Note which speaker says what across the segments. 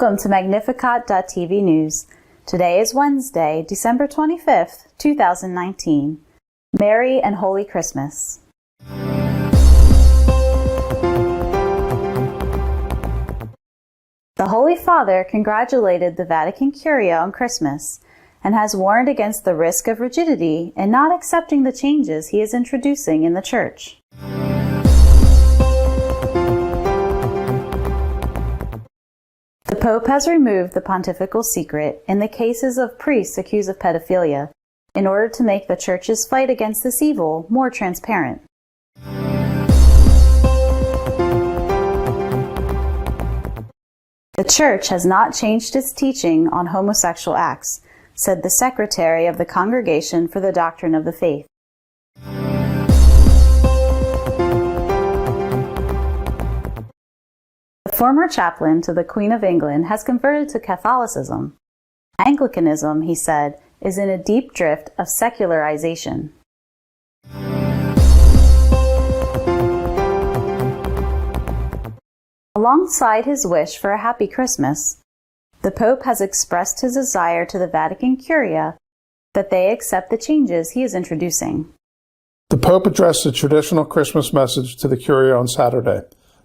Speaker 1: Welcome to Magnificat.tv News. Today is Wednesday, December 25th, 2019. Merry and Holy Christmas. The Holy Father congratulated the Vatican Curia on Christmas and has warned against the risk of rigidity in not accepting the changes he is introducing in the Church. The Pope has removed the pontifical secret in the cases of priests accused of pedophilia in order to make the Church's fight against this evil more transparent. The Church has not changed its teaching on homosexual acts, said the Secretary of the Congregation for the Doctrine of the Faith. The former chaplain to the Queen of England has converted to Catholicism. Anglicanism, he said, is in a deep drift of secularization. Alongside his wish for a happy Christmas, the Pope has expressed his desire to the Vatican Curia that they accept the changes he is introducing.
Speaker 2: The Pope addressed a traditional Christmas message to the Curia on Saturday.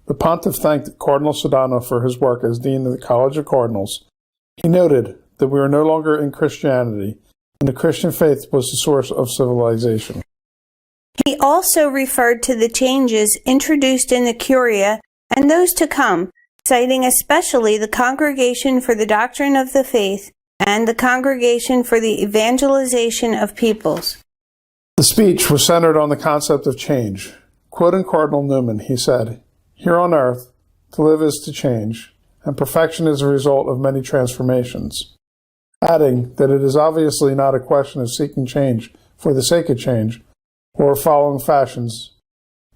Speaker 2: The Pontiff thanked Cardinal Sodano for his work as Dean of the College of Cardinals. He noted that we are no longer in Christianity, and the Christian faith was the source of civilization.
Speaker 3: He also referred to the changes introduced in the Curia and those to come, citing especially the Congregation for the Doctrine of the Faith and the Congregation for the Evangelization of Peoples.
Speaker 2: The speech was centered on the concept of change. Quoting Cardinal Newman, he said, "Here on earth, to live is to change, and perfection is a result of many transformations," adding that it is obviously not a question of seeking change for the sake of change or of following fashions,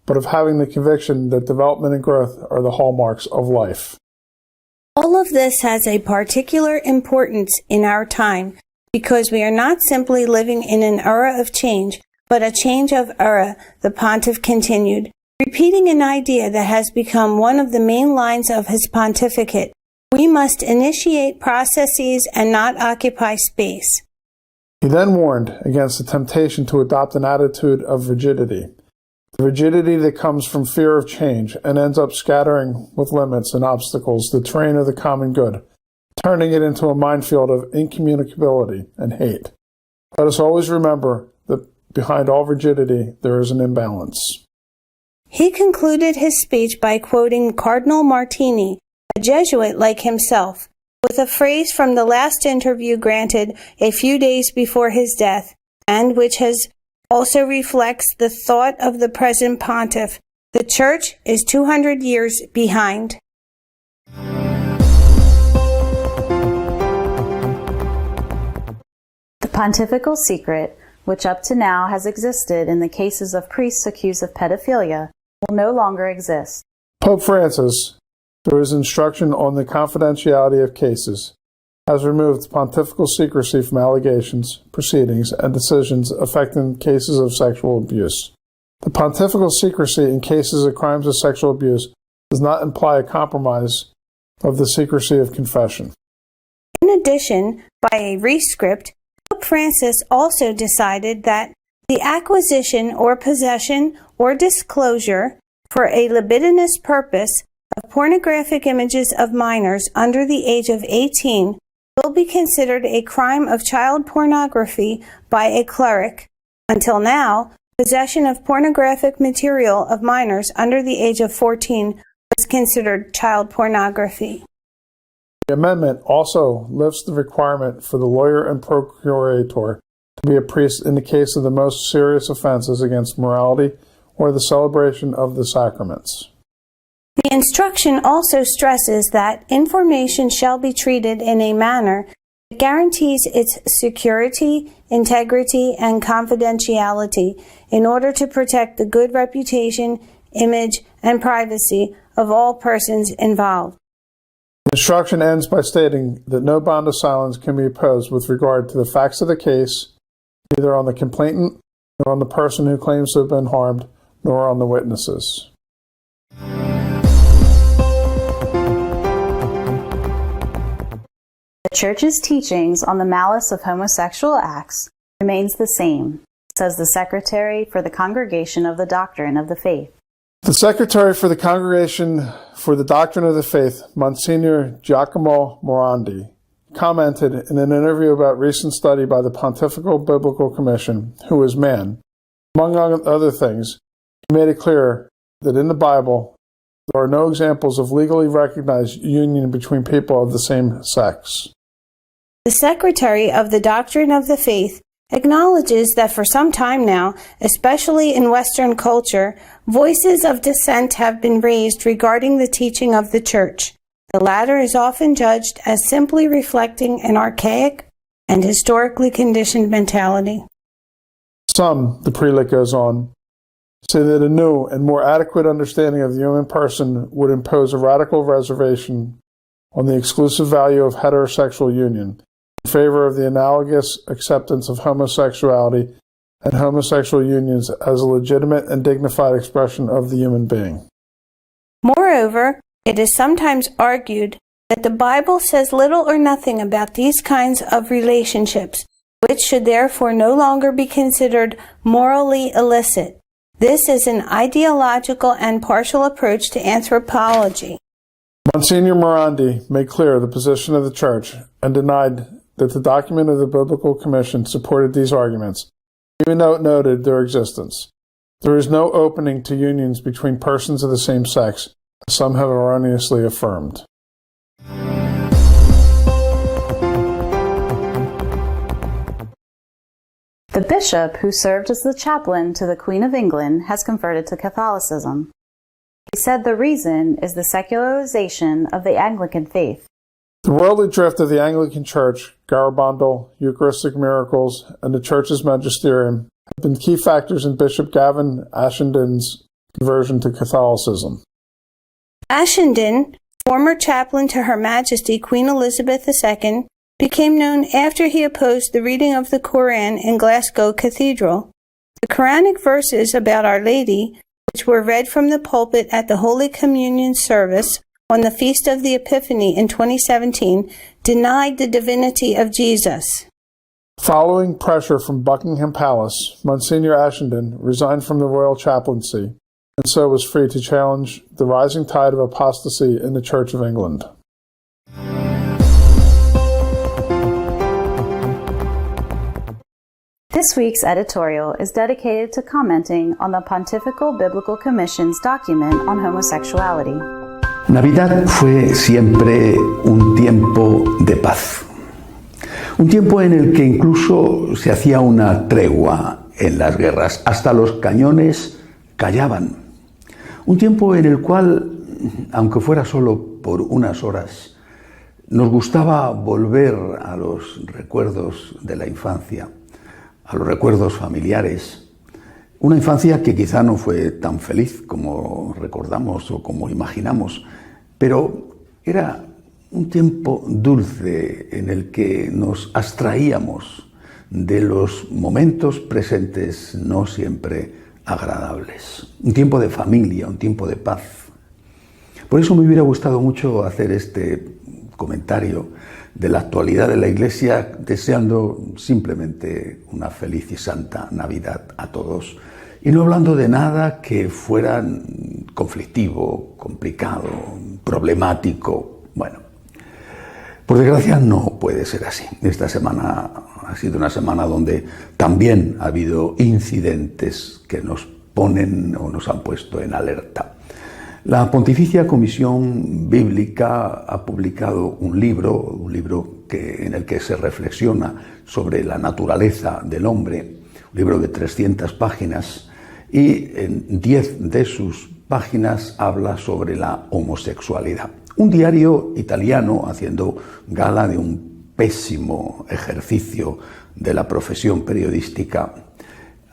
Speaker 2: but of having the conviction that development and growth are the hallmarks of life.
Speaker 3: All of this has a particular importance in our time because we are not simply living in an era of change, but a change of era, the Pontiff continued, repeating an idea that has become one of the main lines of his pontificate. We must initiate processes and not occupy space.
Speaker 2: He then warned against the temptation to adopt an attitude of rigidity, the rigidity that comes from fear of change and ends up scattering with limits and obstacles the terrain of the common good, turning it into a minefield of incommunicability and hate. Let us always remember that behind all rigidity there is an imbalance.
Speaker 3: He concluded his speech by quoting Cardinal Martini, a Jesuit like himself, with a phrase from the last interview granted a few days before his death, and which also reflects the thought of the present pontiff. The Church is 200 years behind.
Speaker 1: The pontifical secret, which up to now has existed in the cases of priests accused of pedophilia, will no longer exist.
Speaker 2: Pope Francis, through his instruction on the confidentiality of cases, has removed pontifical secrecy from allegations, proceedings, and decisions affecting cases of sexual abuse. The pontifical secrecy in cases of crimes of sexual abuse does not imply a compromise of the secrecy of confession.
Speaker 3: In addition, by a rescript, Pope Francis also decided that the acquisition or possession or disclosure for a libidinous purpose of pornographic images of minors under the age of 18 will be considered a crime of child pornography by a cleric. Until now, possession of pornographic material of minors under the age of 14 was considered child pornography.
Speaker 2: The amendment also lifts the requirement for the lawyer and procurator to be a priest in the case of the most serious offenses against morality or the celebration of the sacraments.
Speaker 3: The instruction also stresses that information shall be treated in a manner that guarantees its security, integrity, and confidentiality in order to protect the good reputation, image, and privacy of all persons involved.
Speaker 2: The instruction ends by stating that no bond of silence can be imposed with regard to the facts of the case, neither on the complainant, nor on the person who claims to have been harmed, nor on the witnesses.
Speaker 1: The Church's teachings on the malice of homosexual acts remains the same, says the Secretary for the Congregation of the Doctrine of the Faith.
Speaker 2: The Secretary for the Congregation for the Doctrine of the Faith, Monsignor Giacomo Morandi, commented in an interview about recent study by the Pontifical Biblical Commission, who is man. Among other things, he made it clear that in the Bible, there are no examples of legally recognized union between people of the same sex.
Speaker 3: The Secretary of the Doctrine of the Faith acknowledges that for some time now, especially in Western culture, voices of dissent have been raised regarding the teaching of the Church. The latter is often judged as simply reflecting an archaic and historically conditioned mentality.
Speaker 2: Some, the prelate goes on, say that a new and more adequate understanding of the human person would impose a radical reservation on the exclusive value of heterosexual union in favor of the analogous acceptance of homosexuality and homosexual unions as a legitimate and dignified expression of the human being.
Speaker 3: Moreover, it is sometimes argued that the Bible says little or nothing about these kinds of relationships, which should therefore no longer be considered morally illicit. This is an ideological and partial approach to anthropology.
Speaker 2: Monsignor Morandi made clear the position of the Church and denied that the document of the Biblical Commission supported these arguments, even though it noted their existence. There is no opening to unions between persons of the same sex, as some have erroneously affirmed.
Speaker 1: The bishop who served as the chaplain to the Queen of England has converted to Catholicism. He said the reason is the secularization of the Anglican faith.
Speaker 2: The worldly drift of the Anglican Church, Garabandal, Eucharistic miracles, and the Church's magisterium have been key factors in Bishop Gavin Ashendon's conversion to Catholicism.
Speaker 3: Ashendon, former chaplain to Her Majesty Queen Elizabeth II, became known after he opposed the reading of the Koran in Glasgow Cathedral. The Quranic verses about Our Lady, which were read from the pulpit at the Holy Communion service on the Feast of the Epiphany in 2017, denied the divinity of Jesus.
Speaker 2: Following pressure from Buckingham Palace, Monsignor Ashendon resigned from the royal chaplaincy, and so was free to challenge the rising tide of apostasy in the Church of England.
Speaker 1: This week's editorial is dedicated to commenting on the Pontifical Biblical Commission's document on homosexuality.
Speaker 4: Navidad fue siempre un tiempo de paz. Un tiempo en el que incluso se hacía una tregua en las guerras. Hasta los cañones callaban. Un tiempo en el cual, aunque fuera solo por unas horas, nos gustaba volver a los recuerdos de la infancia, a los recuerdos familiares. Una infancia que quizá no fue tan feliz como recordamos o como imaginamos, pero era un tiempo dulce en el que nos abstraíamos de los momentos presentes no siempre agradables. Un tiempo de familia, un tiempo de paz. Por eso me hubiera gustado mucho hacer este comentario de la actualidad de la Iglesia, deseando simplemente una feliz y santa Navidad a todos, y no hablando de nada que fuera conflictivo, complicado, problemático. Bueno, por desgracia no puede ser así. Esta semana ha sido una semana donde también ha habido incidentes que nos ponen o nos han puesto en alerta. La Comisión Bíblica ha publicado un libro en el que se reflexiona sobre la naturaleza del hombre, un libro de 300 páginas, y en 10 de sus páginas habla sobre la homosexualidad. Un diario italiano, haciendo gala de un pésimo ejercicio de la profesión periodística,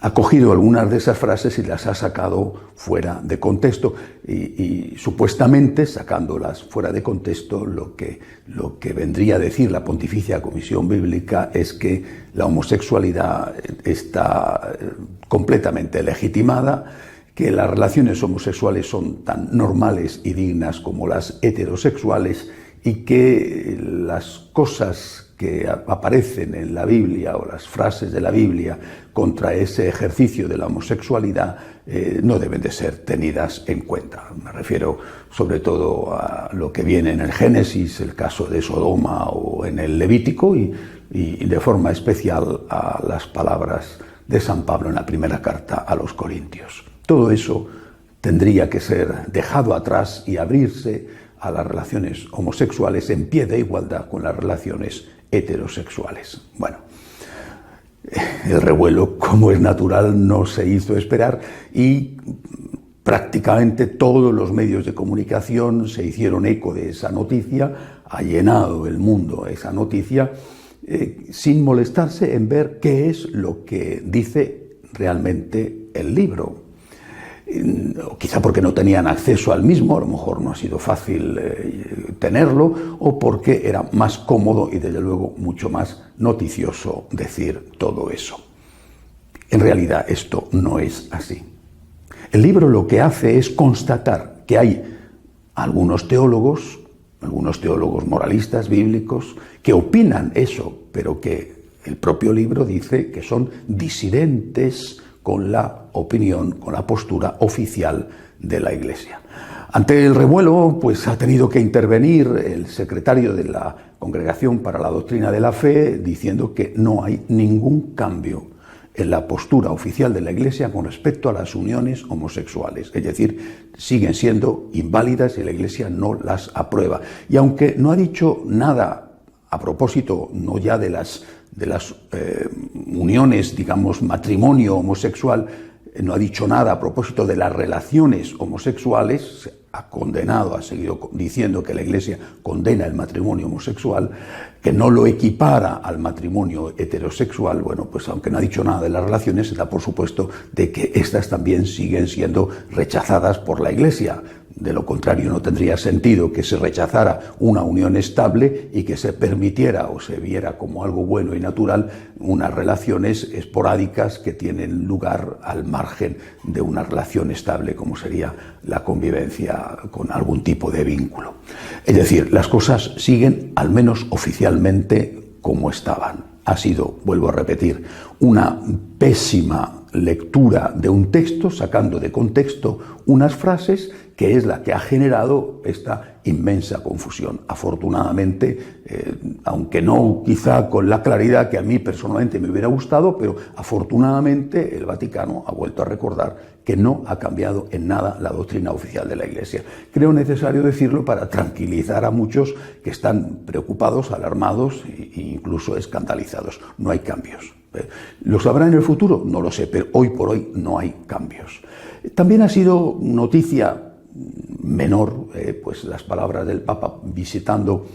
Speaker 4: ha cogido algunas de esas frases y las ha sacado fuera de contexto y supuestamente sacándolas fuera de contexto lo que vendría a decir la Pontificia Comisión Bíblica es que la homosexualidad está completamente legitimada, que las relaciones homosexuales son tan normales y dignas como las heterosexuales y que las cosas que aparecen en la Biblia o las frases de la Biblia contra ese ejercicio de la homosexualidad no deben de ser tenidas en cuenta. Me refiero sobre todo a lo que viene en el Génesis, el caso de Sodoma, o en el Levítico, y de forma especial a las palabras de San Pablo en la primera carta a los Corintios. Todo eso tendría que ser dejado atrás y abrirse a las relaciones homosexuales en pie de igualdad con las relaciones heterosexuales. Bueno, el revuelo, como es natural, no se hizo esperar y prácticamente todos los medios de comunicación se hicieron eco de esa noticia, ha llenado el mundo esa noticia, sin molestarse en ver qué es lo que dice realmente el libro. O quizá porque no tenían acceso al mismo, a lo mejor no ha sido fácil tenerlo, o porque era más cómodo y desde luego mucho más noticioso decir todo eso. En realidad esto no es así. El libro lo que hace es constatar que hay algunos teólogos moralistas, bíblicos, que opinan eso, pero que el propio libro dice que son disidentes con la opinión, con la postura oficial de la Iglesia. Ante el revuelo, pues ha tenido que intervenir el secretario de la Congregación para la Doctrina de la Fe, diciendo que no hay ningún cambio en la postura oficial de la Iglesia con respecto a las uniones homosexuales. Es decir, siguen siendo inválidas y la Iglesia no las aprueba. Y aunque no ha dicho nada a propósito, no ya de las uniones, digamos, matrimonio homosexual, no ha dicho nada a propósito de las relaciones homosexuales, ha condenado, ha seguido diciendo que la Iglesia condena el matrimonio homosexual, que no lo equipara al matrimonio heterosexual. Bueno, pues aunque no ha dicho nada de las relaciones, se da por supuesto de que estas también siguen siendo rechazadas por la Iglesia. De lo contrario, no tendría sentido que se rechazara una unión estable y que se permitiera o se viera como algo bueno y natural unas relaciones esporádicas que tienen lugar al margen de una relación estable, como sería la convivencia con algún tipo de vínculo. Es decir, las cosas siguen, al menos oficialmente, como estaban. Ha sido, vuelvo a repetir, una pésima lectura de un texto, sacando de contexto unas frases, que es la que ha generado esta inmensa confusión. Afortunadamente, aunque no quizá con la claridad que a mí personalmente me hubiera gustado, pero afortunadamente el Vaticano ha vuelto a recordar que no ha cambiado en nada la doctrina oficial de la Iglesia. Creo necesario decirlo para tranquilizar a muchos que están preocupados, alarmados e incluso escandalizados. No hay cambios. ¿Los habrá en el futuro? No lo sé, pero hoy por hoy no hay cambios. También ha sido noticia menor, pues las palabras del Papa visitando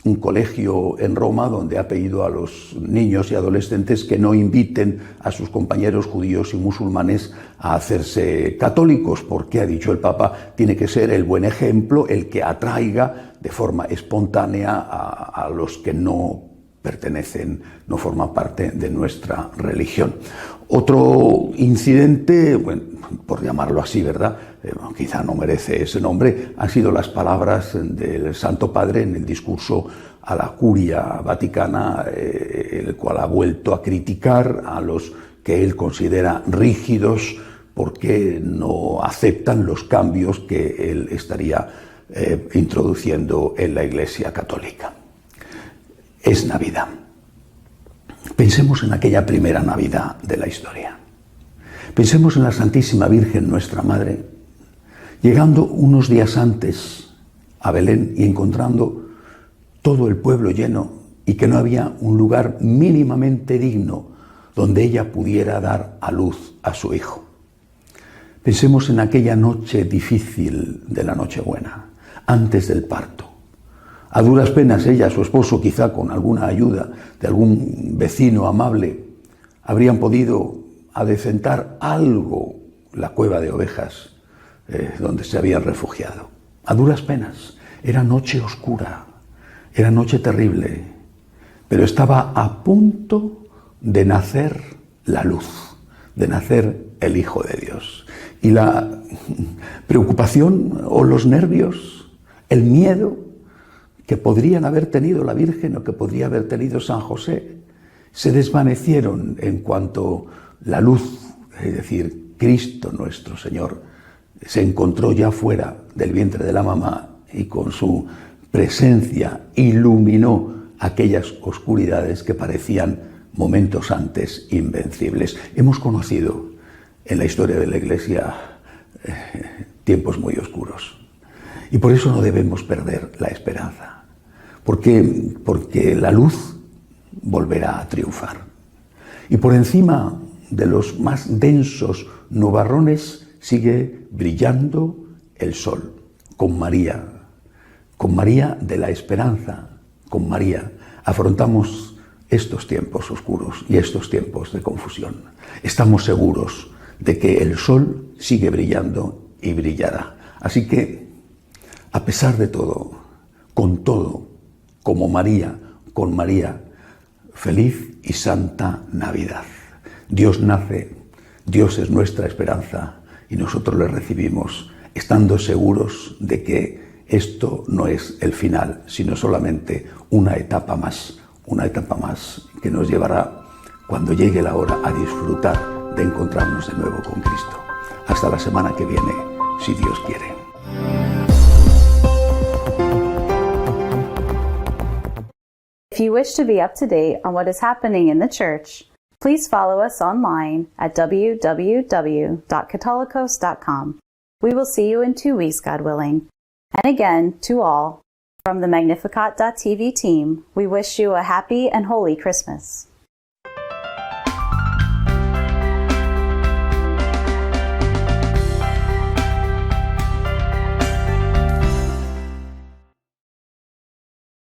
Speaker 4: un colegio en Roma, donde ha pedido a los niños y adolescentes que no inviten a sus compañeros judíos y musulmanes a hacerse católicos, porque, ha dicho el Papa, tiene que ser el buen ejemplo el que atraiga de forma espontánea a los que no pertenecen, no forman parte de nuestra religión. Otro incidente, bueno, por llamarlo así, ¿verdad? Quizá no merece ese nombre, han sido las palabras del Santo Padre en el discurso a la Curia Vaticana, el cual ha vuelto a criticar a los que él considera rígidos porque no aceptan los cambios que él estaría introduciendo en la Iglesia católica. Es Navidad. Pensemos en aquella primera Navidad de la historia. Pensemos en la Santísima Virgen, nuestra Madre, llegando unos días antes a Belén y encontrando todo el pueblo lleno y que no había un lugar mínimamente digno donde ella pudiera dar a luz a su hijo. Pensemos en aquella noche difícil de la Nochebuena, antes del parto. A duras penas ella, su esposo, quizá con alguna ayuda de algún vecino amable, habrían podido adecentar algo la cueva de ovejas donde se habían refugiado. A duras penas. Era noche oscura, era noche terrible, pero estaba a punto de nacer la luz, de nacer el Hijo de Dios. Y la preocupación o los nervios, el miedo, que podrían haber tenido la Virgen o que podría haber tenido San José se desvanecieron en cuanto la luz, es decir, Cristo nuestro Señor, se encontró ya fuera del vientre de la mamá y con su presencia iluminó aquellas oscuridades que parecían momentos antes invencibles. Hemos conocido en la historia de la Iglesia tiempos muy oscuros y por eso no debemos perder la esperanza, porque la luz volverá a triunfar. Y por encima de los más densos nubarrones sigue brillando el sol, con María de la esperanza, con María afrontamos estos tiempos oscuros y estos tiempos de confusión. Estamos seguros de que el sol sigue brillando y brillará. Así que, a pesar de todo, como María, con María, feliz y santa Navidad. Dios nace, Dios es nuestra esperanza y nosotros le recibimos estando seguros de que esto no es el final, sino solamente una etapa más que nos llevará, cuando llegue la hora, a disfrutar de encontrarnos de nuevo con Cristo. Hasta la semana que viene, si Dios quiere.
Speaker 1: If you wish to be up to date on what is happening in the church, please follow us online at www.catolicos.com. We will see you in 2 weeks, God willing. And again, to all, from the Magnificat.tv team, we wish you a happy and holy Christmas.